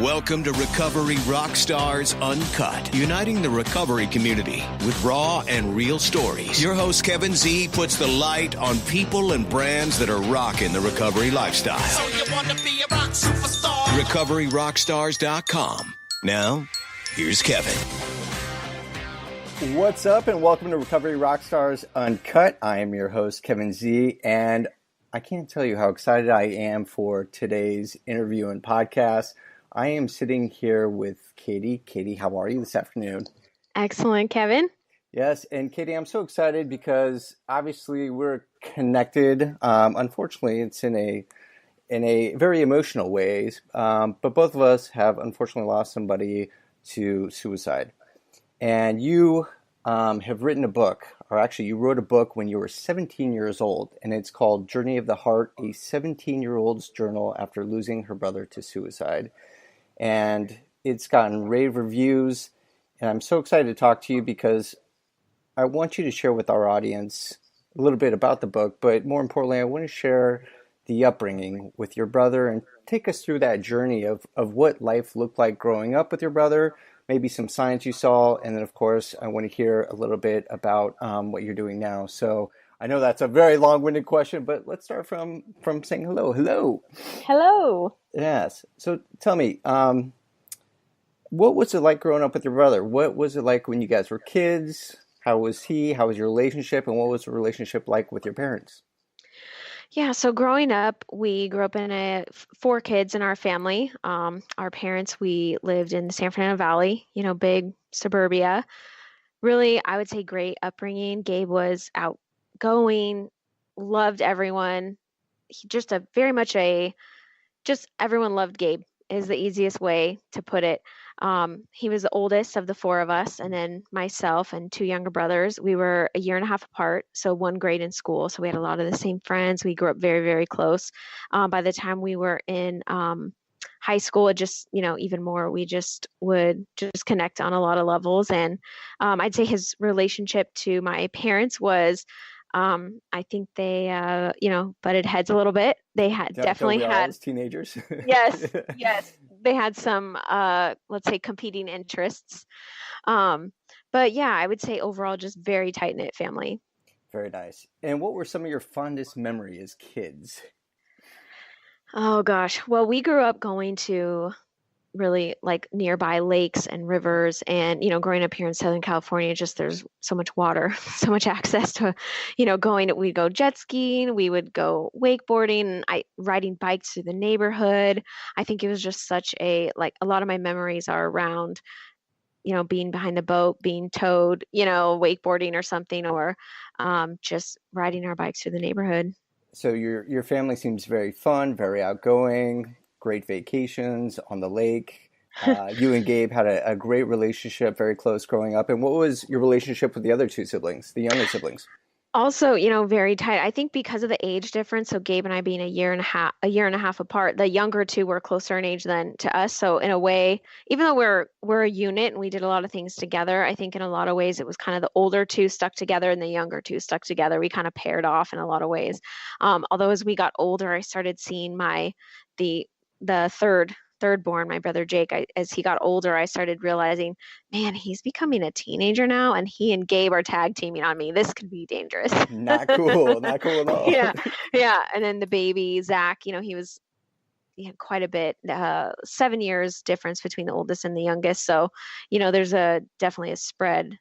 Welcome to Recovery Rockstars UNCUT, uniting the recovery community with raw and real stories. Your host, Kevin Z, puts the light on people and brands that are rocking the recovery lifestyle. So you want to be a rock superstar? RecoveryRockstars.com. Now, here's Kevin. What's up, and welcome to Recovery Rockstars UNCUT. I am your host, Kevin Z, and I can't tell you how excited I am for today's interview and podcast. I am sitting here with Katie. Katie, how are you this afternoon? Excellent, Kevin. Yes, and Katie, I'm so excited because obviously we're connected. Unfortunately, it's in a very emotional ways, but both of us have unfortunately lost somebody to suicide. And you have written a book, or actually you wrote a book when you were 17 years old, and it's called Journey of the Heart, a 17-year-old's journal after losing her brother to suicide. And it's gotten rave reviews, and I'm so excited to talk to you because I want you to share with our audience a little bit about the book, but more importantly, I want to share the upbringing with your brother and take us through that journey of what life looked like growing up with your brother, maybe some signs you saw, and then of course, I want to hear a little bit about what you're doing now. So I know that's a very long-winded question, but let's start from saying hello. Hello. Hello. Yes. So tell me, what was it like growing up with your brother? What was it like when you guys were kids? How was he? How was your relationship? And what was the relationship like with your parents? Yeah, so growing up, we grew up in four kids in our family. Our parents, we lived in the San Fernando Valley, big suburbia. Really, I would say great upbringing. Gabe was outgoing, loved everyone. He just just everyone loved Gabe is the easiest way to put it. He was the oldest of the four of us, and then myself and two younger brothers. We were a year and a half apart, so one grade in school. So we had a lot of the same friends. We grew up very, very close. By the time we were in high school, it just, even more, we just would just connect on a lot of levels. And I'd say his relationship to my parents was, I think they, butted heads a little bit. They had definitely had as teenagers. Yes. They had some, let's say, competing interests. But yeah, I would say overall, just very tight knit family. Very nice. And what were some of your fondest memories as kids? Oh gosh. Well, we grew up going to really like nearby lakes and rivers, and growing up here in Southern California, just there's so much water, so much access to we'd go jet skiing, we would go wakeboarding, riding bikes through the neighborhood. I think it was just such a lot of my memories are around being behind the boat, being towed, wakeboarding or something, or just riding our bikes through the neighborhood. So your family seems very fun, very outgoing, great vacations on the lake. You and Gabe had a great relationship, very close growing up. And what was your relationship with the other two siblings, the younger siblings? Also, very tight. I think because of the age difference, so Gabe and I being a year and a half apart, the younger two were closer in age than to us. So in a way, even though we're a unit and we did a lot of things together, I think in a lot of ways it was kind of the older two stuck together and the younger two stuck together. We kind of paired off in a lot of ways. Although as we got older, I started seeing the third born, my brother Jake, as he got older, I started realizing, man, he's becoming a teenager now, and he and Gabe are tag teaming on me. This could be dangerous. Not cool at all. Yeah. And then the baby, Zach, he had quite a bit, 7 years difference between the oldest and the youngest. So, there's definitely a spread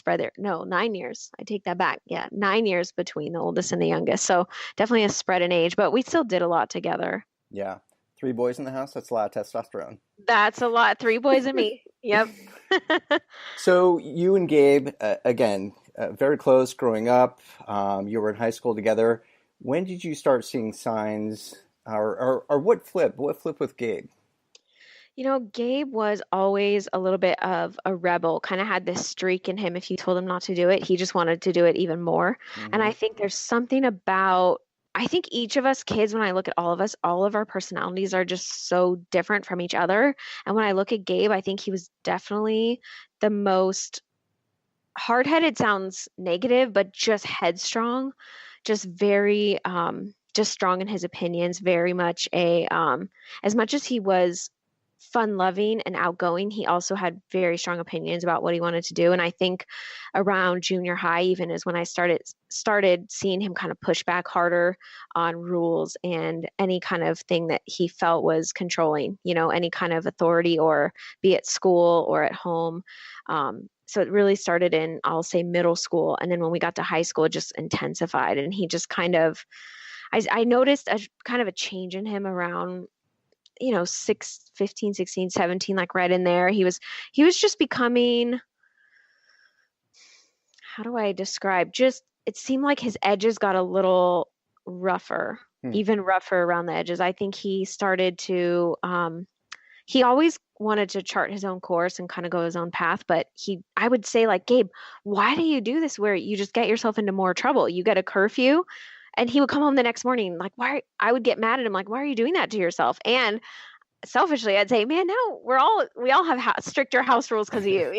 there. No, 9 years. I take that back. Yeah, 9 years between the oldest and the youngest. So definitely a spread in age, but we still did a lot together. Yeah. 3 boys in the house, that's a lot of testosterone. That's a lot. 3 boys and me. Yep. So you and Gabe, again, very close growing up. You were in high school together. When did you start seeing signs, or what flipped? What flipped with Gabe? Gabe was always a little bit of a rebel, kind of had this streak in him. If you told him not to do it, he just wanted to do it even more. Mm-hmm. And I think there's something about, I think each of us kids, when I look at all of us, all of our personalities are just so different from each other. And when I look at Gabe, I think he was definitely the most hard-headed, sounds negative, but just headstrong, just very, just strong in his opinions, very much as much as he was fun-loving and outgoing. He also had very strong opinions about what he wanted to do. And I think around junior high even is when I started seeing him kind of push back harder on rules and any kind of thing that he felt was controlling, any kind of authority, or be at school or at home. So it really started in, I'll say, middle school. And then when we got to high school, it just intensified. And he just kind of, I noticed a kind of a change in him around 15, 16, 17, like right in there. He was just becoming, how do I describe? Just, it seemed like his edges got a little rougher, even rougher around the edges. I think he started to, he always wanted to chart his own course and kind of go his own path. But I would say, like, Gabe, why do you do this where you just get yourself into more trouble? You get a curfew. And he would come home the next morning, like, why? I would get mad at him, like, why are you doing that to yourself? And selfishly, I'd say, man, no, we all have stricter house rules because of you,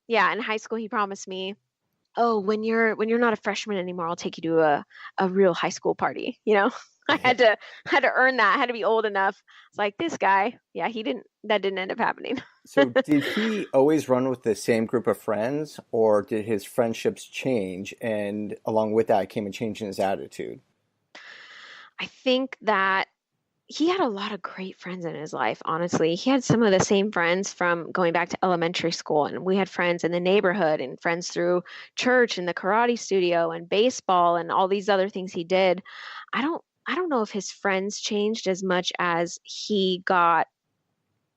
Yeah, in high school, he promised me, oh, when you're not a freshman anymore, I'll take you to a real high school party. I had to earn that. I had to be old enough. It's like, this guy, yeah, that didn't end up happening. So did he always run with the same group of friends, or did his friendships change, and along with that came a change in his attitude? I think that he had a lot of great friends in his life, honestly. He had some of the same friends from going back to elementary school, and we had friends in the neighborhood and friends through church and the karate studio and baseball and all these other things he did. I don't know if his friends changed as much as he got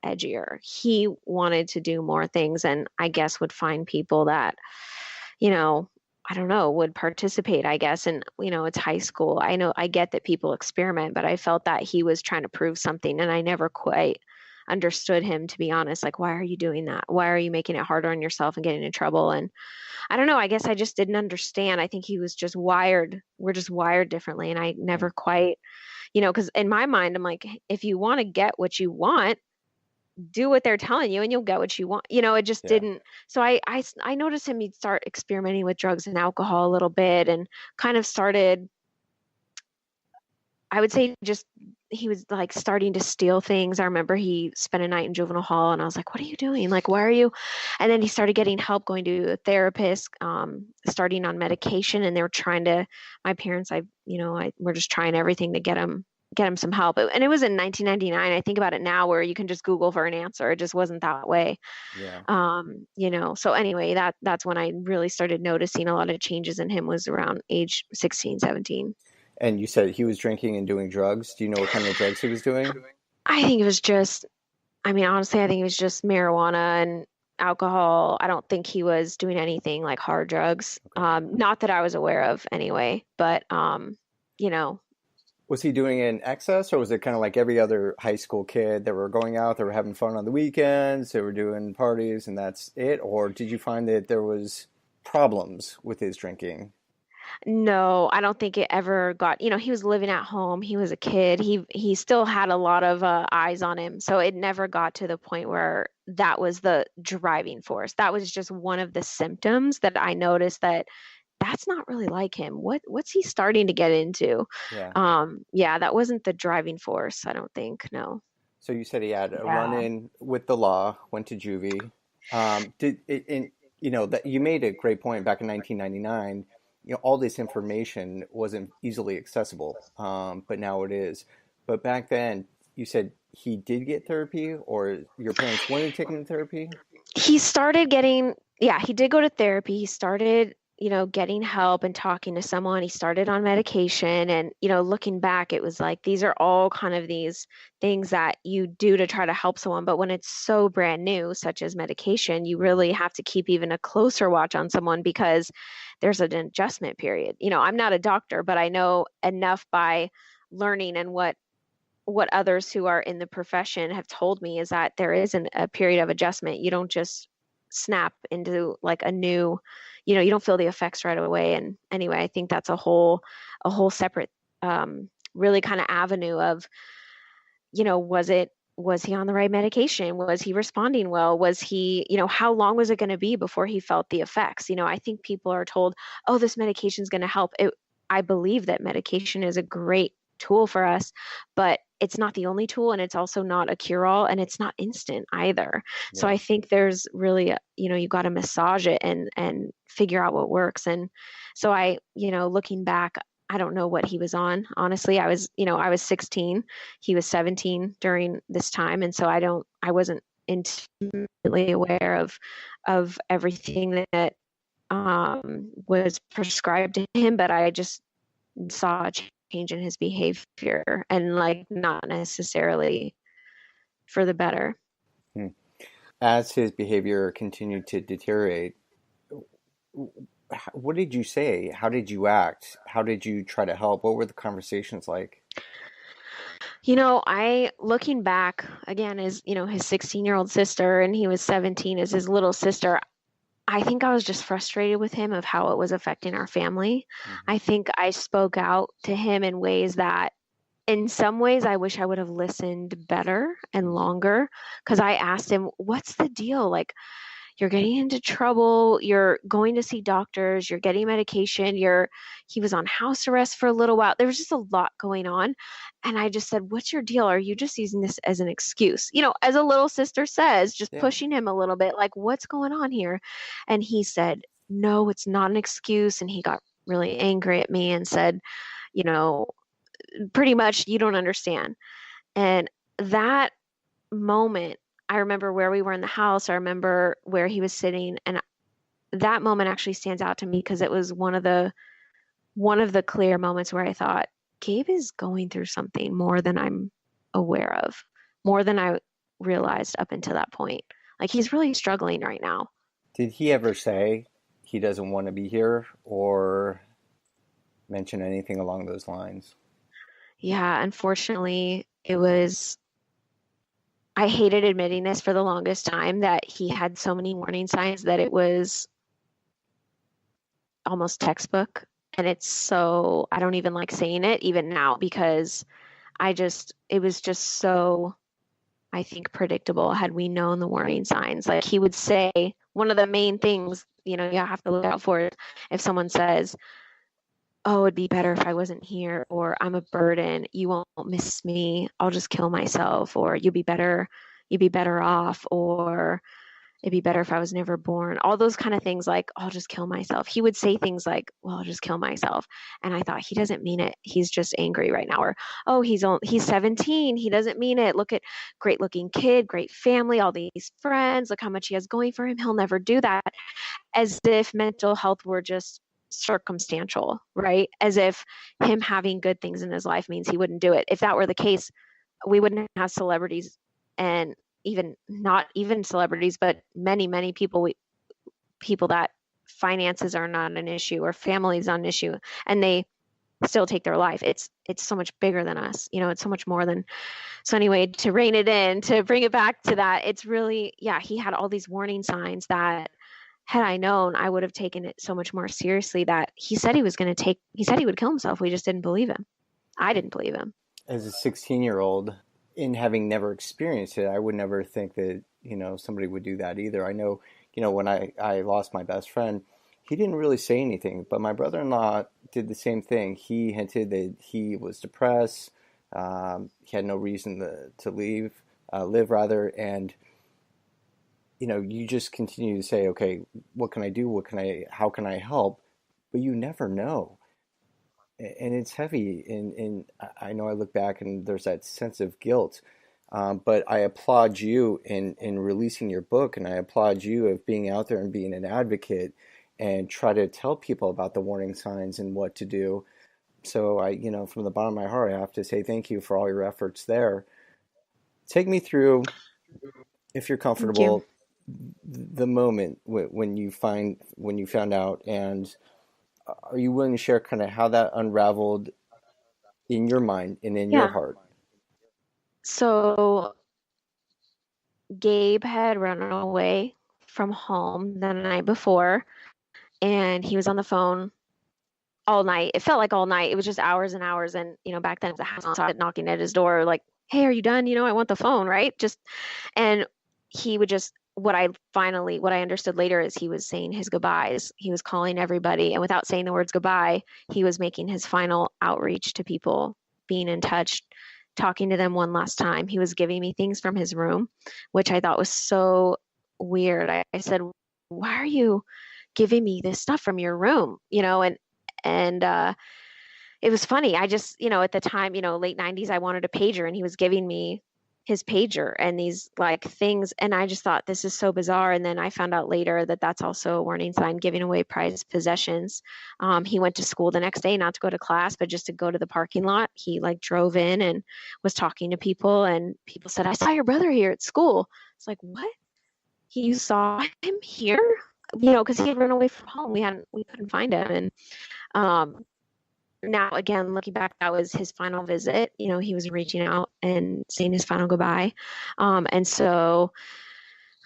edgier. He wanted to do more things, and I guess would find people that, I don't know, would participate, I guess. And, it's high school. I get that people experiment, but I felt that he was trying to prove something, and I never quite understood him, to be honest. Like, why are you doing that? Why are you making it harder on yourself and getting in trouble? And I don't know, I guess I just didn't understand. I think he was just we're just wired differently. And I never quite, because in my mind, I'm like, if you want to get what you want, do what they're telling you and you'll get what you want. It just Yeah. didn't. So I noticed him, he'd start experimenting with drugs and alcohol a little bit, and kind of started, I would say, just, he was like starting to steal things. I remember he spent a night in juvenile hall, and I was like, what are you doing? Like, why are you? And then he started getting help, going to a therapist, starting on medication. And they were trying to, my parents, we're just trying everything to get him some help. And it was in 1999. I think about it now, where you can just Google for an answer. It just wasn't that way. Yeah. So anyway, that's when I really started noticing a lot of changes in him, was around age 16, 17. And you said he was drinking and doing drugs. Do you know what kind of drugs he was doing? I think it was just, honestly, I think it was just marijuana and alcohol. I don't think he was doing anything like hard drugs. Okay. Not that I was aware of anyway, but, Was he doing it in excess, or was it kind of like every other high school kid that were going out, they were having fun on the weekends, they were doing parties, and that's it? Or did you find that there was problems with his drinking? no, I don't think it ever got, he was living at home. He was a kid. He still had a lot of eyes on him. So it never got to the point where that was the driving force. That was just one of the symptoms that I noticed, that that's not really like him. What's he starting to get into? Yeah. Yeah, that wasn't the driving force, I don't think. No. So you said he had a Yeah. run-in with the law, went to juvie. Did it, and that you made a great point back in 1999. All this information wasn't easily accessible, but now it is. But back then, you said he did get therapy, or your parents wanted to take him to therapy? He started getting, yeah, he did go to therapy. He started, getting help and talking to someone. He started on medication, and, looking back, it was like, these are all kind of these things that you do to try to help someone. But when it's so brand new, such as medication, you really have to keep even a closer watch on someone, because there's an adjustment period. I'm not a doctor, but I know enough by learning, and what others who are in the profession have told me, is that there is a period of adjustment. You don't just snap into like a new, you don't feel the effects right away. And anyway, I think that's a whole separate, really kind of avenue of, was he on the right medication? Was he responding well? Was he, how long was it going to be before he felt the effects? I think people are told, oh, this medication is going to help. I believe that medication is a great tool for us, but it's not the only tool, and it's also not a cure-all, and it's not instant either. So Yeah. I think there's really, you got to massage it and figure out what works. And so looking back, I don't know what he was on. Honestly, I was 16, he was 17 during this time. And so I wasn't intimately aware of everything that was prescribed to him, but I just saw a change in his behavior, and like not necessarily for the better. Hmm. As his behavior continued to deteriorate, what did you say? How did you act? How did you try to help? What were the conversations like? I looking back again as, his 16-year-old sister, and he was 17 as his little sister. I think I was just frustrated with him of how it was affecting our family. Mm-hmm. I think I spoke out to him in ways that in some ways I wish I would have listened better and longer, because I asked him, what's the deal? Like, you're getting into trouble, you're going to see doctors, you're getting medication, he was on house arrest for a little while. There was just a lot going on. And I just said, what's your deal? Are you just using this as an excuse? As a little sister says, just Yeah. pushing him a little bit, like, what's going on here? And he said, no, it's not an excuse. And he got really angry at me and said, you know, pretty much, you don't understand. And that moment, I remember where we were in the house. I remember where he was sitting, and that moment actually stands out to me because it was one of the clear moments where I thought, Gabe is going through something more than I'm aware of, more than I realized up until that point. Like, he's really struggling right now. Did he ever say he doesn't want to be here or mention anything along those lines? Yeah, unfortunately, I hated admitting this for the longest time, that he had so many warning signs that it was almost textbook. And I don't even like saying it even now, because it was just so, I think, predictable had we known the warning signs. Like, he would say, one of the main things, you have to look out for, if someone says, oh, it'd be better if I wasn't here, or I'm a burden, you won't miss me, I'll just kill myself, or you'd be better off, or it'd be better if I was never born. All those kind of things, like, I'll just kill myself. He would say things like, well, I'll just kill myself. And I thought, he doesn't mean it. He's just angry right now. Or, oh, he's 17. He doesn't mean it. Look at, great looking kid, great family, all these friends. Look how much he has going for him. He'll never do that. As if mental health were just circumstantial, right? As if him having good things in his life means he wouldn't do it. If that were the case, we wouldn't have celebrities, and even not even celebrities, but many people that finances are not an issue, or family is not an issue, and they still take their life. It's so much bigger than us. It's so much more than. So anyway, to rein it in, to bring it back to that, it's really, yeah, he had all these warning signs that, had I known, I would have taken it so much more seriously. That he said he would kill himself. We just didn't believe him. I didn't believe him. As a 16-year-old, in having never experienced it, I would never think that, somebody would do that either. I know, when I lost my best friend, he didn't really say anything, but my brother-in-law did the same thing. He hinted that he was depressed. He had no reason to live rather. And, you just continue to say, okay, what can I do? How can I help? But you never know. And it's heavy. And I know I look back and there's that sense of guilt. But I applaud you in releasing your book, and I applaud you of being out there and being an advocate and try to tell people about the warning signs and what to do. So from the bottom of my heart, I have to say thank you for all your efforts there. Take me through, if you're Thank you. comfortable, the moment when you found out, and are you willing to share kind of how that unraveled in your mind and in your Yeah. heart? So Gabe had run away from home the night before, and he was on the phone all night. It felt like all night. It was just hours and hours. And, back then it was a house, so I was knocking at his door, like, hey, are you done? I want the phone, right? And he would just, what I understood later is he was saying his goodbyes. He was calling everybody, and without saying the words goodbye, he was making his final outreach to people, being in touch, talking to them one last time. He was giving me things from his room, which I thought was so weird. I said, why are you giving me this stuff from your room? And it was funny. I just, at the time, late 90s, I wanted a pager and he was giving me his pager and these like things. And I just thought this is so bizarre. And then I found out later that that's also a warning sign, giving away prized possessions. He went to school the next day, not to go to class, but just to go to the parking lot. He like drove in and was talking to people, and people said, I saw your brother here at school. It's like, what? You saw him here? Because he had run away from home. We couldn't find him. And now again, looking back, that was his final visit. He was reaching out and saying his final goodbye. And so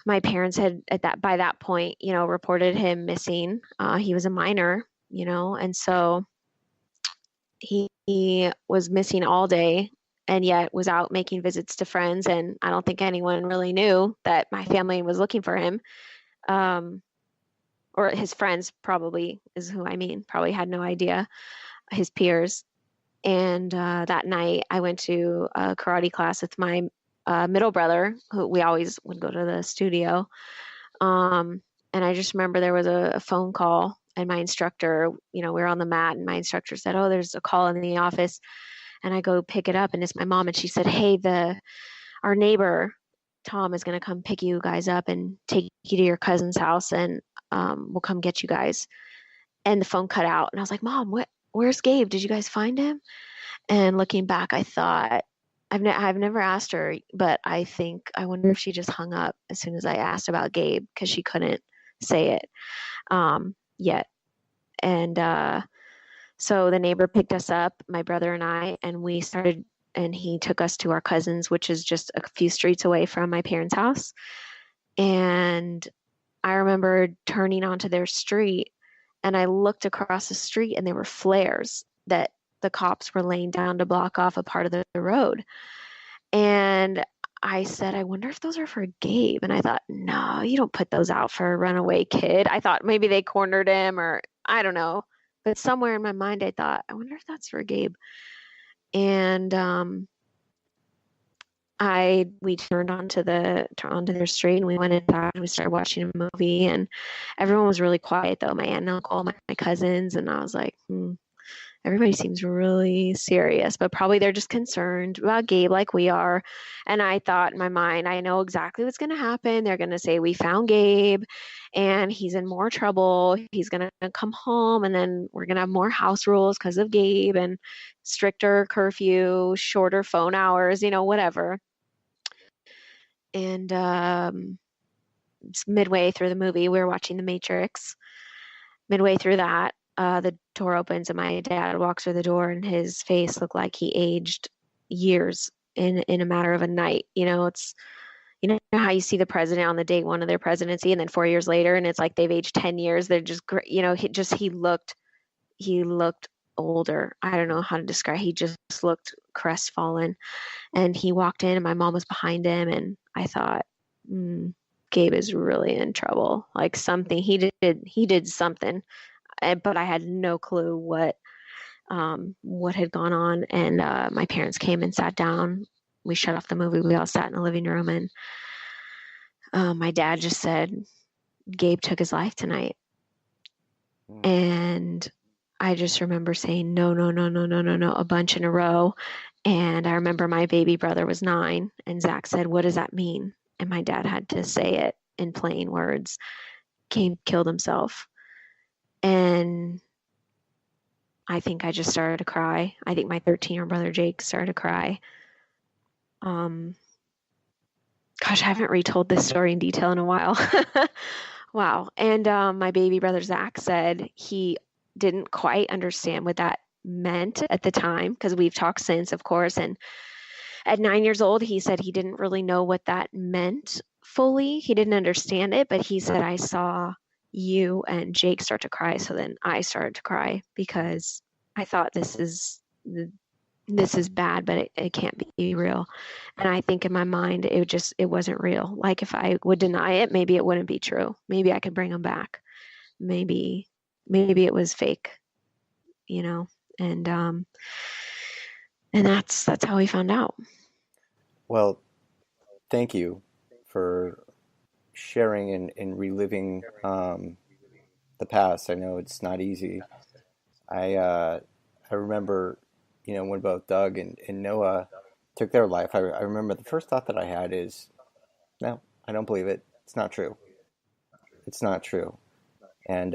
my parents had by that point, reported him missing. He was a minor, and so he was missing all day and yet was out making visits to friends. And I don't think anyone really knew that my family was looking for him. Or his friends probably is who I mean, probably had no idea, his peers. And that night I went to a karate class with my middle brother, who we always would go to the studio. And I just remember there was a phone call, and my instructor, we were on the mat, and my instructor said, oh, there's a call in the office. And I go pick it up, and it's my mom. And she said, hey, our neighbor, Tom, is going to come pick you guys up and take you to your cousin's house, and we'll come get you guys. And the phone cut out, and I was like, Mom, where's Gabe? Did you guys find him? And looking back, I thought, I've never asked her, but I wonder if she just hung up as soon as I asked about Gabe, because she couldn't say it yet. And so the neighbor picked us up, my brother and I, and we started, and he took us to our cousin's, which is just a few streets away from my parents' house. And I remember turning onto their street, and I looked across the street, and there were flares that the cops were laying down to block off a part of the road. And I said, I wonder if those are for Gabe. And I thought, no, you don't put those out for a runaway kid. I thought maybe they cornered him, or I don't know. But somewhere in my mind, I thought, I wonder if that's for Gabe. And we turned onto their street, and we went inside, and we started watching a movie, and everyone was really quiet though. My aunt and uncle, my cousins, and I was like, everybody seems really serious, but probably they're just concerned about Gabe like we are. And I thought in my mind, I know exactly what's going to happen. They're going to say, we found Gabe and he's in more trouble. He's going to come home, and then we're going to have more house rules because of Gabe, and stricter curfew, shorter phone hours, whatever. And midway through the movie, we were watching The Matrix. Midway through that, the door opens, and my dad walks through the door, and his face looked like he aged years in a matter of a night. It's, how you see the president on the day one of their presidency, and then 4 years later, and it's like they've aged 10 years. They're just great. He looked older. I don't know how to describe. He just looked crestfallen, and he walked in, and my mom was behind him, and I thought, Gabe is really in trouble. Like something he did something, but I had no clue what had gone on. And my parents came and sat down. We shut off the movie. We all sat in the living room, and my dad just said, Gabe took his life tonight. And I just remember saying, no, a bunch in a row. And I remember my baby brother was 9, and Zach said, what does that mean? And my dad had to say it in plain words. Gabe killed himself. And I think I just started to cry. I think my 13-year-old brother Jake started to cry. Gosh, I haven't retold this story in detail in a while. Wow. And my baby brother Zach said he didn't quite understand what that meant at the time, because we've talked since, of course. And at 9 years old, he said he didn't really know what that meant fully. He didn't understand it, but he said, I saw you and Jake start to cry. So then I started to cry, because I thought this is bad, but it can't be real. And I think in my mind, it wasn't real. Like if I would deny it, maybe it wouldn't be true. Maybe I could bring him back. Maybe it was fake, and And that's how we found out. Well, thank you for sharing and reliving the past. I know it's not easy. I remember, when both Doug and Noah took their life, I remember the first thought that I had is, no, I don't believe it. It's not true. It's not true. And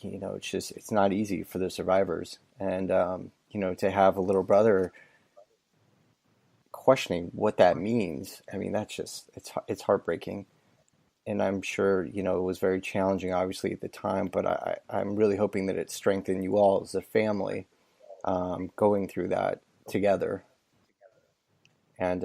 it's not easy for the survivors. And to have a little brother questioning what that means, I mean, that's just it's heartbreaking. And I'm sure, it was very challenging, obviously, at the time, but I'm really hoping that it strengthened you all as a family, going through that together. And,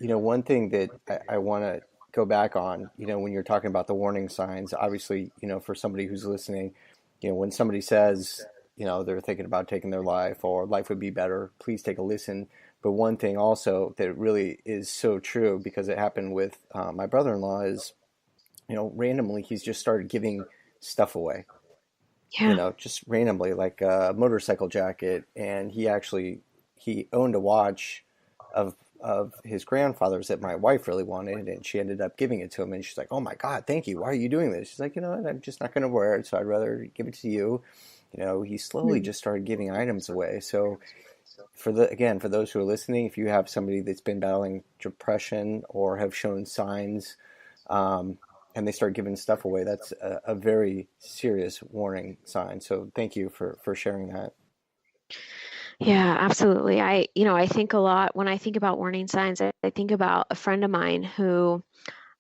one thing that I want to go back on, when you're talking about the warning signs, obviously, for somebody who's listening, when somebody says, they're thinking about taking their life or life would be better, please take a listen. But one thing also that really is so true, because it happened with my brother-in-law, is, randomly he's just started giving stuff away, Yeah. just randomly, like a motorcycle jacket. And he owned a watch of his grandfather's that my wife really wanted, and she ended up giving it to him. And she's like, "Oh my God, thank you. Why are you doing this?" She's like, what, I'm just not going to wear it, so I'd rather give it to you. He slowly Mm. just started giving items away. So for those who are listening, if you have somebody that's been battling depression or have shown signs, um, and they start giving stuff away, that's a very serious warning sign. So thank you for sharing that. Yeah, absolutely. I think a lot when I think about warning signs, I think about a friend of mine who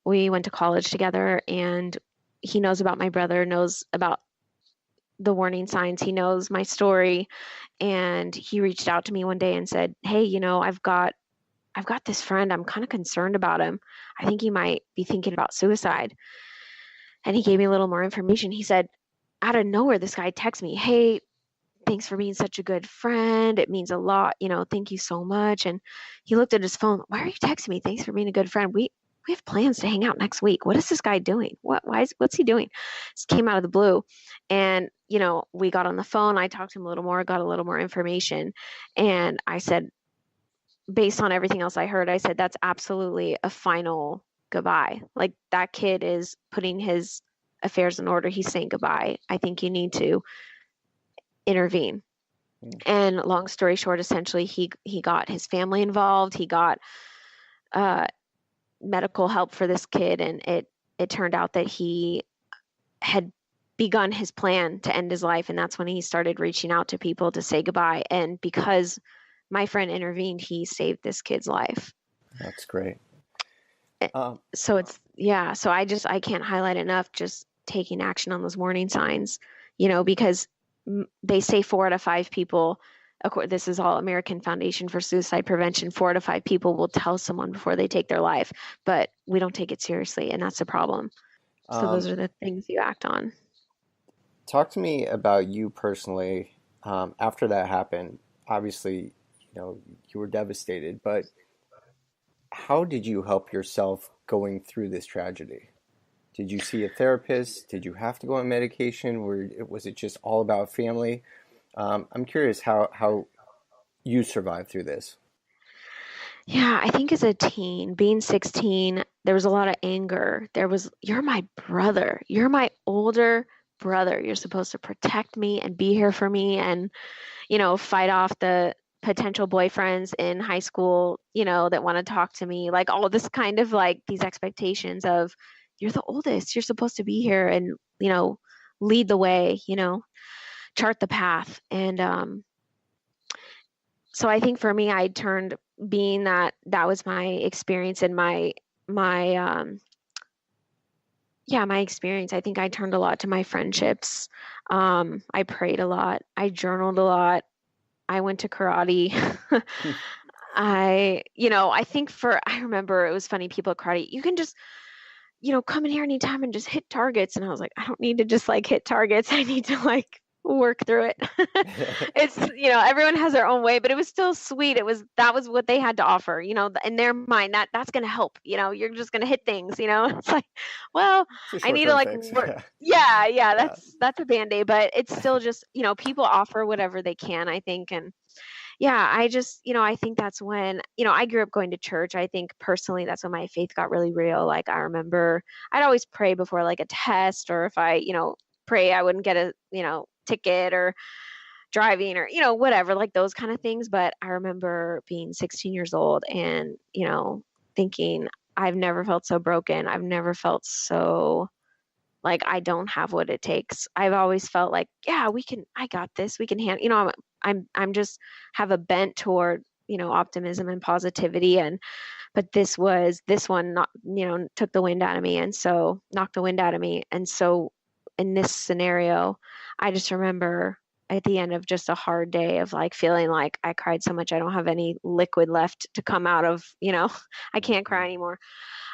we went to college together, and he knows about my brother, knows about the warning signs, he knows my story, and he reached out to me one day and said, "Hey, I've got this friend. I'm kind of concerned about him. I think he might be thinking about suicide." And he gave me a little more information. He said, out of nowhere, this guy texted me, "Hey, thanks for being such a good friend. It means a lot. Thank you so much." And he looked at his phone. "Why are you texting me? Thanks for being a good friend. We have plans to hang out next week. What is this guy doing? What's he doing?" This came out of the blue. And, we got on the phone. I talked to him a little more, got a little more information. And I said, based on everything else I heard, I said, that's absolutely a final goodbye. Like, that kid is putting his affairs in order. He's saying goodbye. I think you need to intervene. Mm. And long story short, essentially, he got his family involved. He got uh, medical help for this kid, and it turned out that he had begun his plan to end his life, and that's when he started reaching out to people to say goodbye. And because my friend intervened, he saved this kid's life. That's great. So it's, yeah. So I can't highlight enough just taking action on those warning signs, because they say 4 out of 5 people, this is all American Foundation for Suicide Prevention, 4 out of 5 people will tell someone before they take their life, but we don't take it seriously, and that's the problem. So those Um, are the things you act on. Talk to me about you personally. After that happened, obviously, you were devastated, but how did you help yourself going through this tragedy? Did you see a therapist? Did you have to go on medication? Or was it just all about family? I'm curious how you survived through this. Yeah, I think as a teen, being 16, there was a lot of anger. You're my brother. You're my older brother. You're supposed to protect me and be here for me and, fight off the potential boyfriends in high school, that want to talk to me. Like, all this kind of, like, these expectations of, you're the oldest. You're supposed to be here and, lead the way, chart the path. And so I think for me, I turned, being that was my experience and my my experience. I think I turned a lot to my friendships. I prayed a lot. I journaled a lot. I went to karate. I remember it was funny, people at karate, you can just, come in here anytime and just hit targets. And I was like, I don't need to just, like, hit targets. I need to, like, work through it. It's, everyone has their own way, but it was still sweet. That was what they had to offer, in their mind, that's going to help, you're just going to hit things, it's like, well, It's a I need to, short-term like, fix. work. Yeah, Yeah. that's a band-aid, but it's still just, people offer whatever they can, I think. And yeah, I just, I think that's when, I grew up going to church. I think personally that's when my faith got really real. Like I remember I'd always pray before like a test, or if I, pray I wouldn't get a, ticket or driving or, whatever, like those kind of things. But I remember being 16 years old and, thinking I've never felt so broken. I've never felt so like I don't have what it takes. I've always felt like, yeah, I got this. We can handle, I'm just have a bent toward, optimism and positivity. But this one, not, took the wind out of me. And so knocked the wind out of me. And so in this scenario, I just remember at the end of just a hard day of like feeling like I cried so much I don't have any liquid left to come out of, I can't cry anymore.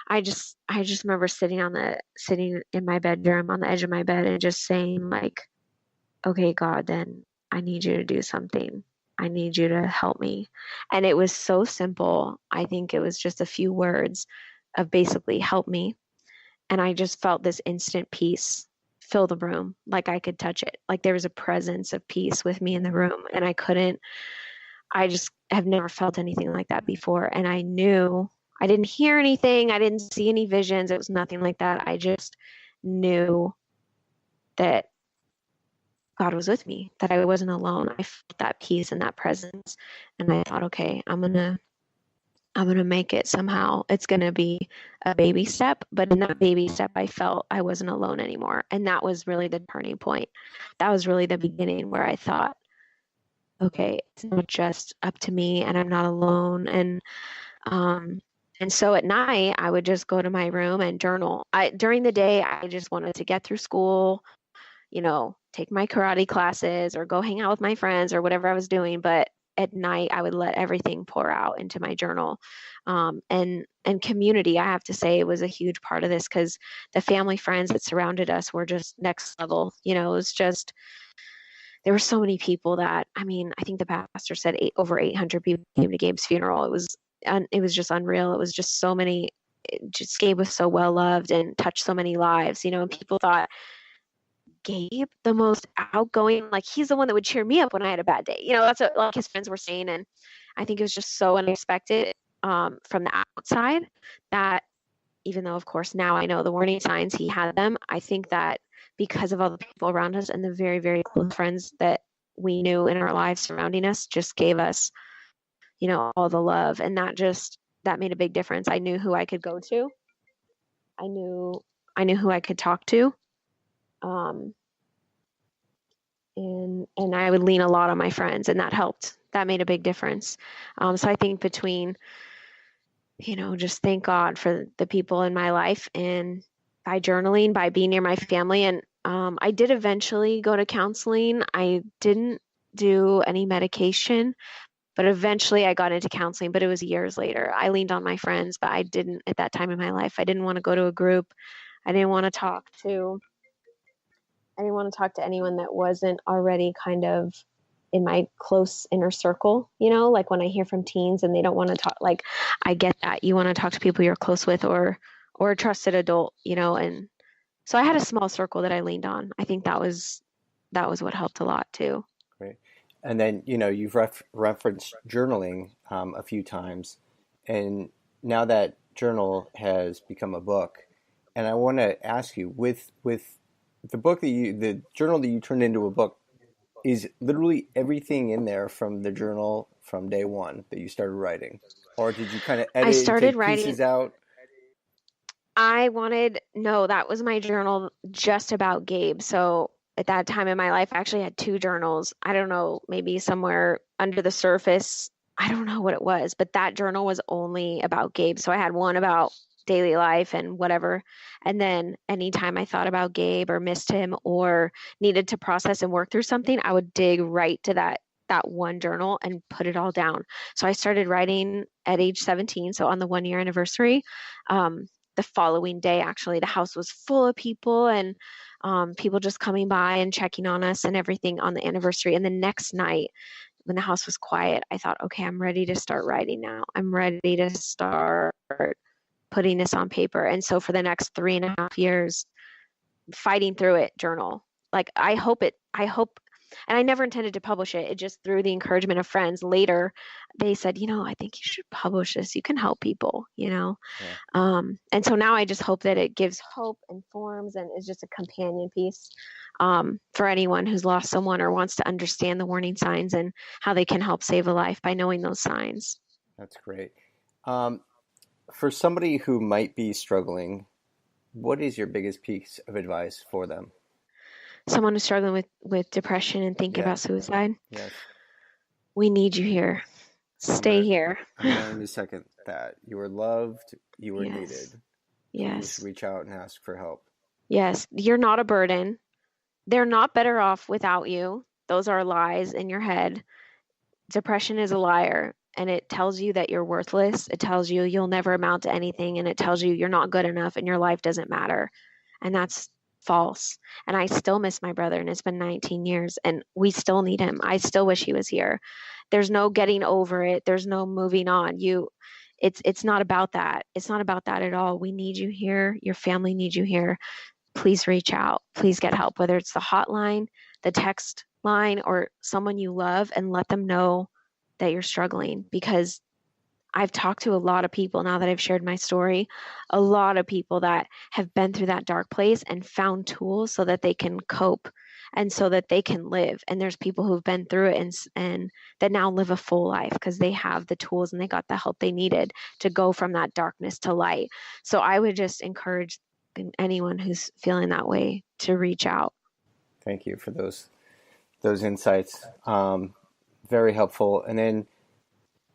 I just remember sitting in my bedroom on the edge of my bed and just saying like, okay, God, then I need you to do something. I need you to help me. And it was so simple. I think it was just a few words of basically help me. And I just felt this instant peace fill the room, like I could touch it. Like there was a presence of peace with me in the room. And I just have never felt anything like that before. And I knew I didn't hear anything. I didn't see any visions. It was nothing like that. I just knew that God was with me, that I wasn't alone. I felt that peace and that presence. And I thought, okay, I'm gonna make it somehow. It's gonna be a baby step, but in that baby step I felt I wasn't alone anymore. And that was really the turning point. That was really the beginning where I thought, okay, it's not just up to me and I'm not alone. And so at night I would just go to my room and journal. During the day I just wanted to get through school, take my karate classes or go hang out with my friends or whatever I was doing. But at night, I would let everything pour out into my journal. And community, I have to say, was a huge part of this because the family friends that surrounded us were just next level. It was just, there were so many people that, I mean, I think the pastor said over 800 people came to Gabe's funeral. It was just unreal. It was just so many. Just Gabe was so well loved and touched so many lives, and people thought, Gabe, the most outgoing, like he's the one that would cheer me up when I had a bad day. That's what like his friends were saying. And I think it was just so unexpected from the outside that even though, of course, now I know the warning signs, he had them. I think that because of all the people around us and the very, very close friends that we knew in our lives surrounding us just gave us, all the love. And that made a big difference. I knew who I could go to. I knew who I could talk to. And I would lean a lot on my friends, and that helped. That made a big difference. So I think between, just thank God for the people in my life, and by journaling, by being near my family. And I did eventually go to counseling. I didn't do any medication, but eventually I got into counseling, but it was years later. I leaned on my friends, but I didn't at that time in my life. I didn't want to go to a group. I didn't want to talk to anyone that wasn't already kind of in my close inner circle, like when I hear from teens and they don't want to talk, like I get that you want to talk to people you're close with or a trusted adult, and so I had a small circle that I leaned on. I think that was what helped a lot too. Great. And then, you've referenced journaling a few times, and now that journal has become a book, and I want to ask you, with the journal that you turned into a book, is literally everything in there from the journal from day one that you started writing, or did you kind of edit and take pieces out? No, that was my journal just about Gabe. So at that time in my life, I actually had two journals. I don't know, maybe somewhere under the surface. I don't know what it was, but that journal was only about Gabe. So I had one about daily life and whatever. And then anytime I thought about Gabe or missed him or needed to process and work through something, I would dig right to that one journal and put it all down. So I started writing at age 17. So on the 1 year anniversary, the following day, actually, the house was full of people and people just coming by and checking on us and everything on the anniversary. And the next night, when the house was quiet, I thought, okay, I'm ready to start writing now. I'm ready to start putting this on paper. And so for the next 3.5 years, fighting through it, journal. Like I hope And I never intended to publish it. It just through the encouragement of friends later, they said, I think you should publish this. You can help people, Yeah. And so now I just hope that it gives hope, informs, and is just a companion piece for anyone who's lost someone or wants to understand the warning signs and how they can help save a life by knowing those signs. That's great. For somebody who might be struggling, what is your biggest piece of advice for them? Someone who's struggling with depression and thinking about suicide. Yes. We need you here. Stay here. I'm going to second that. You are loved. You are needed. Yes. Please reach out and ask for help. Yes. You're not a burden. They're not better off without you. Those are lies in your head. Depression is a liar, and it tells you that you're worthless. It tells you you'll never amount to anything, and it tells you you're not good enough and your life doesn't matter. And that's false. And I still miss my brother, and it's been 19 years, and we still need him. I still wish he was here. There's no getting over it. There's no moving on. It's not about that. It's not about that at all. We need you here. Your family needs you here. Please reach out. Please get help, whether it's the hotline, the text line, or someone you love, and let them know that you're struggling. Because I've talked to a lot of people now that I've shared my story, a lot of people that have been through that dark place and found tools so that they can cope and so that they can live. And there's people who've been through it and that now live a full life because they have the tools and they got the help they needed to go from that darkness to light. So I would just encourage anyone who's feeling that way to reach out. Thank you for those insights. Very helpful. And then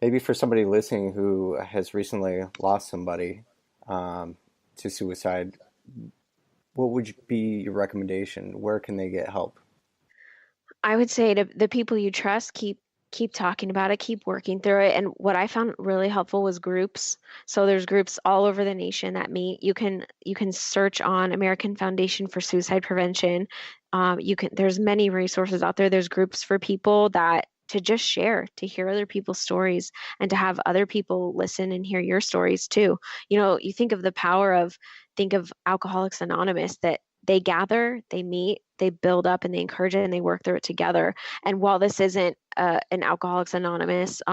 maybe for somebody listening who has recently lost somebody to suicide, what would be your recommendation? Where can they get help? I would say to the people you trust, keep talking about it, keep working through it. And what I found really helpful was groups. So there's groups all over the nation that meet. You can search on American Foundation for Suicide Prevention. There's many resources out there. There's groups for people that to just share, to hear other people's stories and to have other people listen and hear your stories too. You think of the power think of Alcoholics Anonymous, that they gather, they meet, they build up, and they encourage it, and they work through it together. And while this isn't an Alcoholics Anonymous,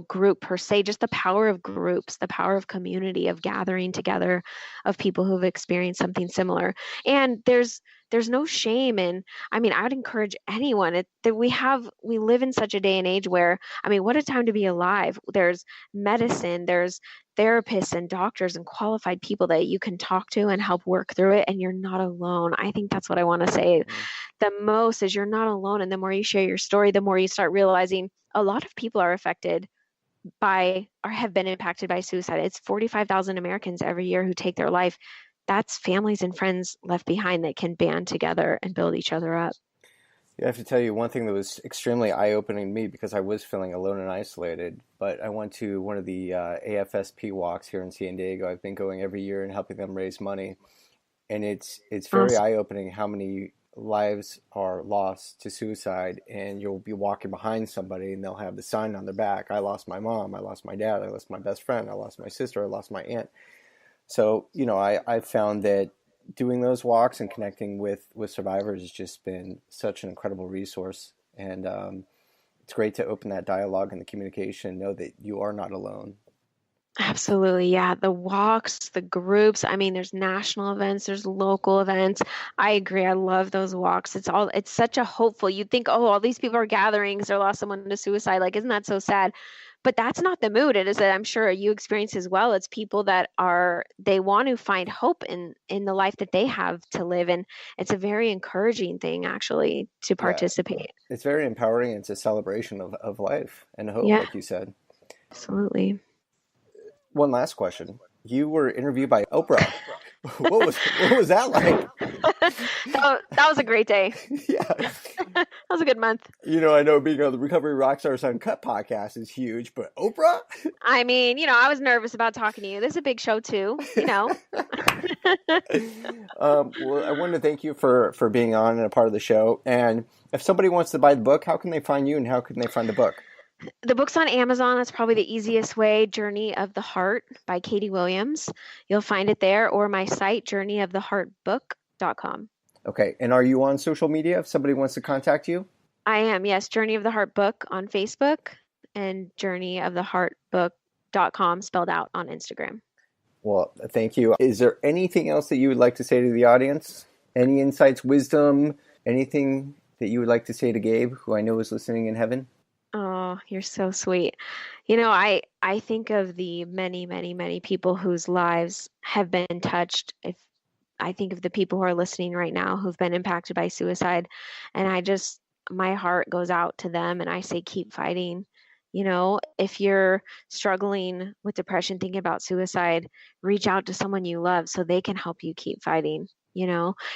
group per se, just the power of groups, the power of community, of gathering together of people who've experienced something similar. And there's no shame. And I would encourage anyone that we live in such a day and age where, what a time to be alive. There's medicine, there's therapists and doctors and qualified people that you can talk to and help work through it. And you're not alone. I think that's what I want to say the most is you're not alone. And the more you share your story, the more you start realizing a lot of people are affected by or have been impacted by suicide. It's 45,000 Americans every year who take their life. That's families and friends left behind that can band together and build each other up. Yeah, I have to tell you one thing that was extremely eye-opening to me because I was feeling alone and isolated, but I went to one of the AFSP walks here in San Diego. I've been going every year and helping them raise money, and it's very eye-opening how many lives are lost to suicide. And you'll be walking behind somebody and they'll have the sign on their back, I lost my mom, I lost my dad, I lost my best friend, I lost my sister, I lost my aunt. So, I found that doing those walks and connecting with survivors has just been such an incredible resource. And it's great to open that dialogue and the communication, know that you are not alone. Absolutely. Yeah. The walks, the groups. There's national events, there's local events. I agree. I love those walks. It's such a hopeful, you'd think, oh, all these people are gathering because they lost someone to suicide. Like, isn't that so sad? But that's not the mood. It is that I'm sure you experience as well. It's people that they want to find hope in the life that they have to live. And it's a very encouraging thing, actually, to participate. Yeah. It's very empowering. It's a celebration of life and hope, like you said. Absolutely. One last question. You were interviewed by Oprah. What was that like? That was a great day. Yeah. That was a good month. I know being on the Recovery Rockstars UNCUT podcast is huge, but Oprah? I was nervous about talking to you. This is a big show too, Well, I wanted to thank you for being on and a part of the show. And if somebody wants to buy the book, how can they find you and how can they find the book? The book's on Amazon. That's probably the easiest way. Journey of the Heart by Katie Williams. You'll find it there, or my site, journeyoftheheartbook.com. Okay. And are you on social media if somebody wants to contact you? I am, yes. Journey of the Heart Book on Facebook and journeyoftheheartbook.com spelled out on Instagram. Well, thank you. Is there anything else that you would like to say to the audience? Any insights, wisdom, anything that you would like to say to Gabe, who I know is listening in heaven? Oh, you're so sweet. I think of the many, many, many people whose lives have been touched. If I think of the people who are listening right now who've been impacted by suicide, and my heart goes out to them, and I say, keep fighting. If you're struggling with depression, thinking about suicide, reach out to someone you love so they can help you keep fighting.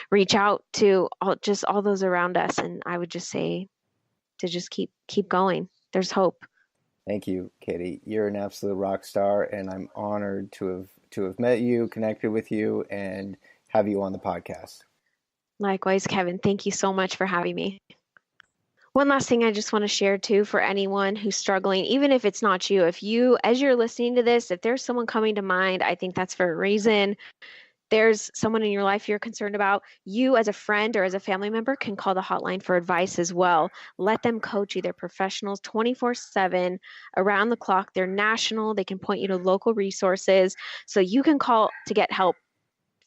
Reach out to all those around us, and I would just say to just keep going. There's hope. Thank you, Katie. You're an absolute rock star, and I'm honored to have met you, connected with you, and have you on the podcast. Likewise, Kevin. Thank you so much for having me. One last thing I just want to share too, for anyone who's struggling, even if it's not you, as you're listening to this, if there's someone coming to mind, I think that's for a reason. There's someone in your life you're concerned about, you as a friend or as a family member can call the hotline for advice as well. Let them coach you. They're professionals 24/7 around the clock. They're national. They can point you to local resources. So you can call to get help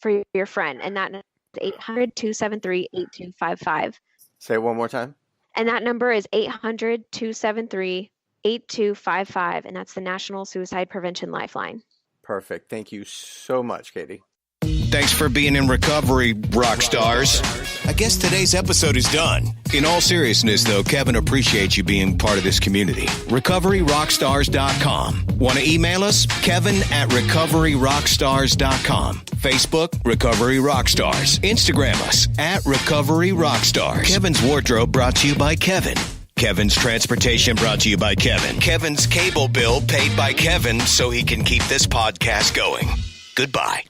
for your friend. And that is 800-273-8255. Say it one more time. And that number is 800-273-8255. And that's the National Suicide Prevention Lifeline. Perfect. Thank you so much, Katie. Thanks for being in Recovery, Rockstars. I guess today's episode is done. In all seriousness, though, Kevin appreciates you being part of this community. RecoveryRockstars.com. Want to email us? Kevin@RecoveryRockstars.com. Facebook, Recovery Rockstars. Instagram us @Recovery Rockstars. Kevin's wardrobe brought to you by Kevin. Kevin's transportation brought to you by Kevin. Kevin's cable bill paid by Kevin so he can keep this podcast going. Goodbye.